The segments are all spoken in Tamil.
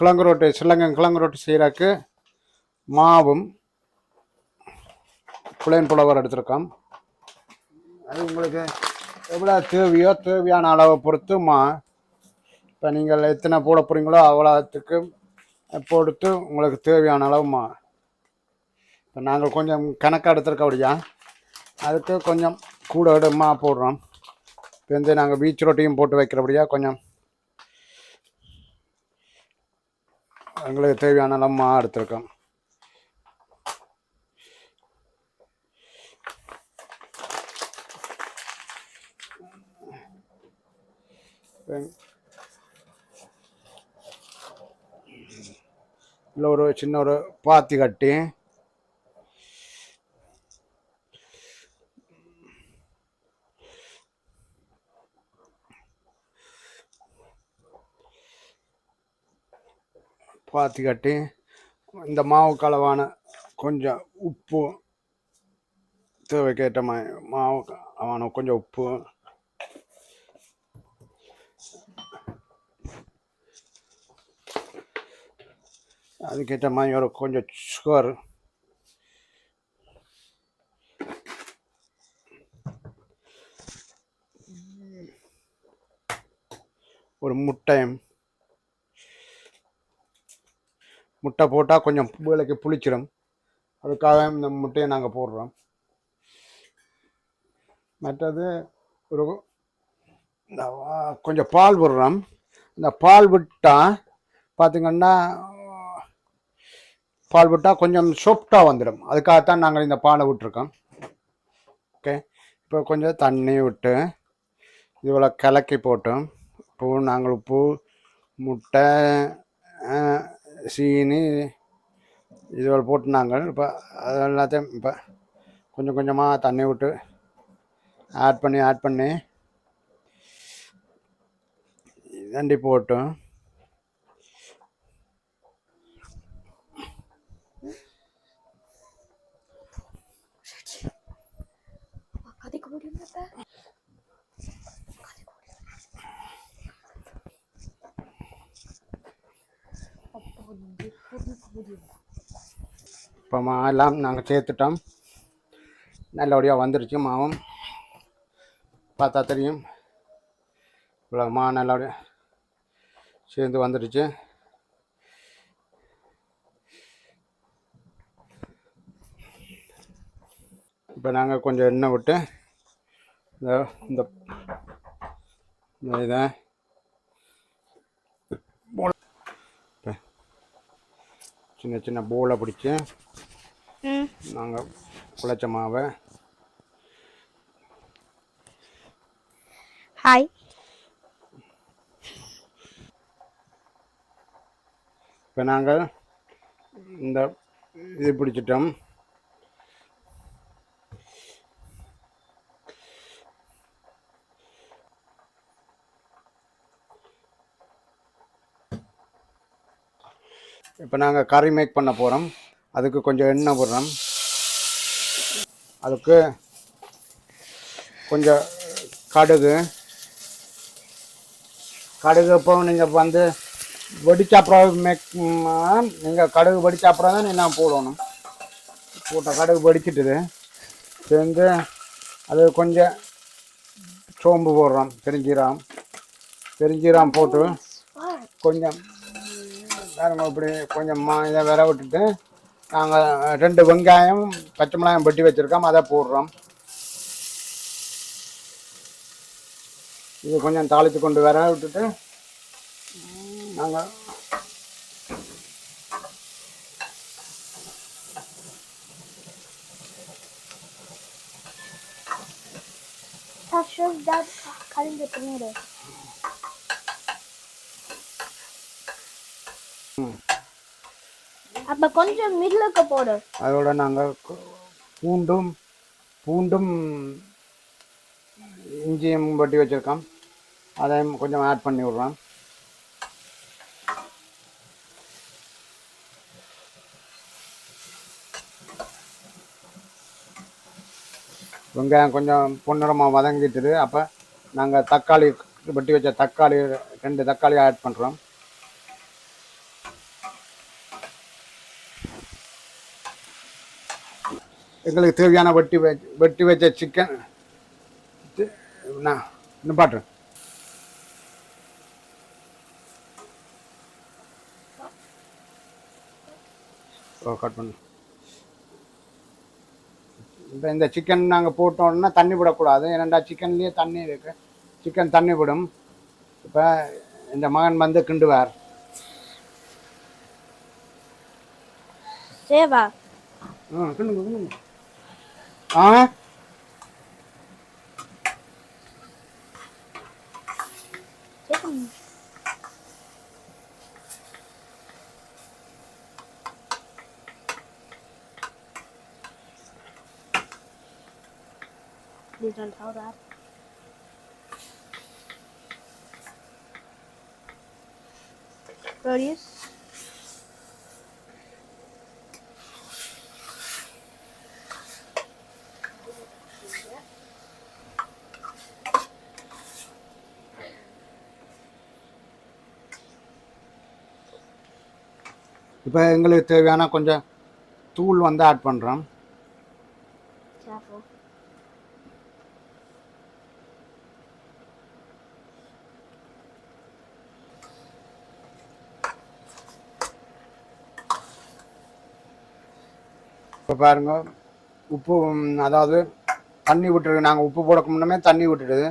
கிழங்கு ரொட்டி ஸ்ரீலங்கன் கிழங்கு ரொட்டி செய்கிறக்கு மாவும் புளையன் புலவர் எடுத்திருக்கோம். அது உங்களுக்கு எவ்வளோ தேவையான அளவை பொறுத்து இப்போ நீங்கள் எத்தனை போட போகிறீங்களோ அவ்வளோத்துக்கு பொறுத்து உங்களுக்கு தேவையான அளவு இப்போ நாங்கள் கொஞ்சம் கணக்காக எடுத்துருக்கபடியா அதுக்கு கொஞ்சம் கூட இடமா போடுறோம். இப்போ வந்து நாங்கள் பீச் ரொட்டியும் போட்டு வைக்கிறபடியா கொஞ்சம் எங்களுக்கு தேவையான அளவு எடுத்துருக்கோம். இல்லை ஒரு சின்ன ஒரு பாத்தி கட்டி இந்த மாவுக்கு அளவான கொஞ்சம் உப்பு தேவைக்கேற்ற மாவுக்கு அளவான கொஞ்சம் உப்பு, அதுக்கேற்ற மாதிரி ஒரு கொஞ்சம் சுகர், ஒரு முட்டை போட்டால் கொஞ்சம் வேலைக்கு புளிச்சிடும். அதுக்காக இந்த முட்டையை நாங்கள் போடுறோம். மற்றது ஒரு கொஞ்சம் பால் விடுறோம். இந்த பால் விட்டால் பார்த்திங்கன்னா கொஞ்சம் சாஃப்டாக வந்துடும். அதுக்காகத்தான் நாங்கள் இந்த பாலை விட்டுருக்கோம். ஓகே, இப்போ கொஞ்சம் தண்ணி விட்டு இவ்வளோ கலக்கி போட்டோம். நாங்கள் உப்பு, முட்டை, சீனி இதுவரை போட்டு நாங்கள் இப்போ அது எல்லாத்தையும் இப்போ கொஞ்சம் கொஞ்சமாக தண்ணி விட்டு ஆட் பண்ணி தண்டி போட்டோம். இப்போ எல்லாம் நாங்கள் சேர்த்துட்டோம். நல்லபடியாக வந்துருச்சு. மாவும் பார்த்தா தெரியும். இவ்வளோ நல்லபடியாக சேர்ந்து வந்துடுச்சு. இப்போ நாங்கள் கொஞ்சம் எண்ணெய் விட்டு இந்த இதை சின்ன சின்ன போலை பிடிச்சி நாங்கள் குழைச்ச மாவை இப்போ நாங்கள் இந்த இது பிடிச்சிட்டோம். இப்போ நாங்கள் கறி மேக் பண்ண போகிறோம். அதுக்கு கொஞ்சம் எண்ணெய் போடுறோம். அதுக்கு கொஞ்சம் கடுகு இப்போ நீங்கள் வந்து வெடிச்சாப்புறம் நீங்கள் கடுகு வெடிச்சாப்புறம் தான் என்ன போடணும். போட்ட கடுகு வெடிச்சிட்டுது சேர்ந்து அது கொஞ்சம் சோம்பு போடுறோம். பெருஞ்சீரகம் போட்டு கொஞ்சம் வேறு இப்படி கொஞ்சம் இதை விர விட்டுட்டு நாங்கள் 2 வெங்காயம் பச்சை மிளகாயம் வெட்டி வச்சுருக்கோம். அதை போடுறோம். இது கொஞ்சம் தாளித்து கொண்டு விர விட்டுட்டு நாங்கள் அப்ப கொஞ்சம் மிளகு போடு. அதோட நாங்கள் பூண்டும் இஞ்சியும் வெட்டி வச்சுருக்கோம். அதையும் கொஞ்சம் ஆட் பண்ணி விட்றோம். வெங்காயம் கொஞ்சம் பொன்னிறமாக வதங்கிட்டுது. அப்போ நாங்கள் தக்காளி வெட்டி வச்ச 2 தக்காளி ஆட் பண்ணுறோம். எங்களுக்கு தேவையான வெட்டி வச்ச சிக்கன் நான் நிப்பாட்டுறேன். கட் பண்ணு. இப்போ இந்த சிக்கன் நாங்கள் போட்டோம்னா தண்ணி விடக்கூடாது, ஏன்னாண்டா சிக்கன்லேயே தண்ணி இருக்கு, சிக்கன் தண்ணி விடும். இப்போ இந்த மகன் வந்து கிண்டுவார். சேவா கிண்டுங்க கிண்டுங்க. ஆ Please don't tell that. Rodius. இப்போ எங்களுக்கு தேவையான கொஞ்சம் தூள் வந்து ஆட் பண்ணுறோம். Careful. இப்போ பாருங்க உப்பு, அதாவது தண்ணி விட்டுருக்கு. நாங்கள் உப்பு போடக்கு முன்னமே தண்ணி விட்டுடுது,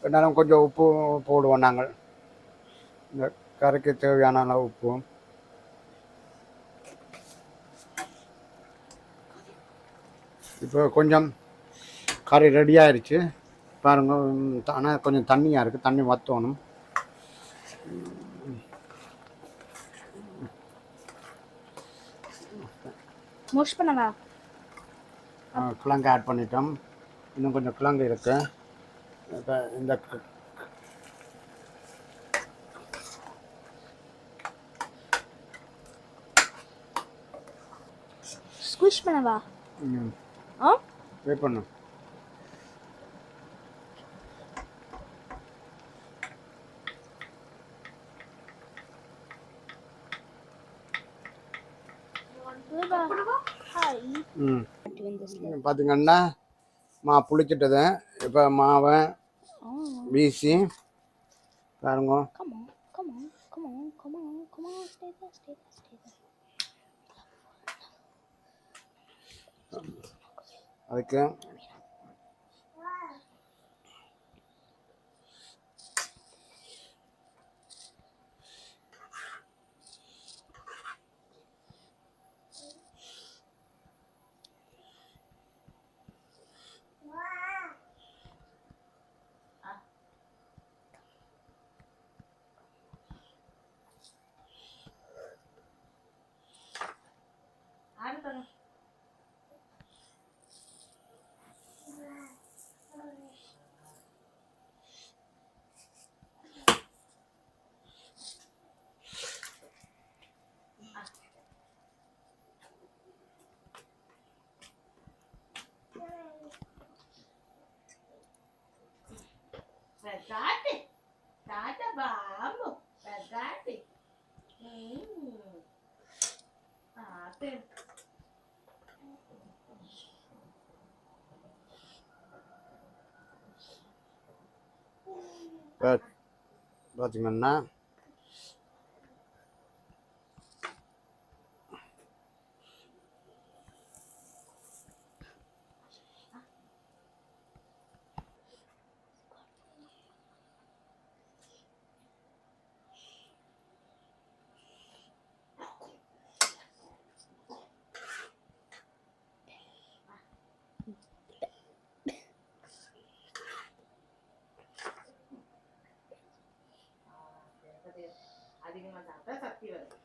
என்னாலும் கொஞ்சம் உப்பு போடுவோம் நாங்கள். இந்த கறிக்கு தேவையான அளவு உப்பு. இப்போ கொஞ்சம் கறி ரெடி ஆயிடுச்சு பாருங்க. ஆனால் கொஞ்சம் தண்ணியாக இருக்குது, தண்ணி வற்றணும். முஷ் பண்ணவா? கிழங்கு ஆட் பண்ணிட்டோம். இன்னும் கொஞ்சம் கிழங்கு இருக்கு. இப்போ இந்த ஸ்குவிஷ் பண்ணவா? வெயிட் பண்ணு. பார்த்தீங்கன்னா புளிச்சிட்டது. இப்போ மாவை வீசி பாருங்க. Come on, come on, come on, come on, come on, stay there, stay there, stay there. அதுக்கு Verdade? Nada, vamos. Verdade? Ah, tem. பார்த்தீங்கன்னா அதிகமா சாப்பிட்டா சக்தி வருது.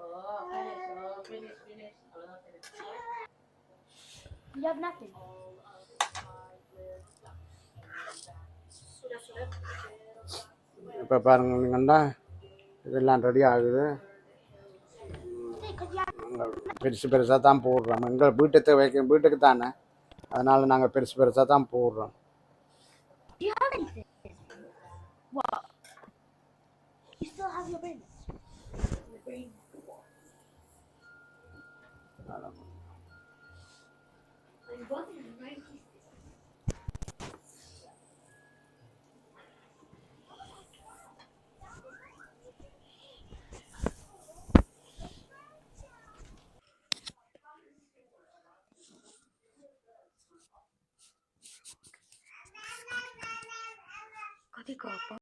Oh, finish, oh, finish, finish. அவ்வளவுதான் finish. You have nothing. இப்போ பாருங்கன்னா இதெல்லாம் ரெடி ஆகுது. பெருசு பெருசாக தான் போடுறோம். எங்கள் வீட்டுக்கு தானே, அதனால் நாங்கள் பெருசு பெருசாக தான் போடுறோம். Do you have anything? What? You still Kau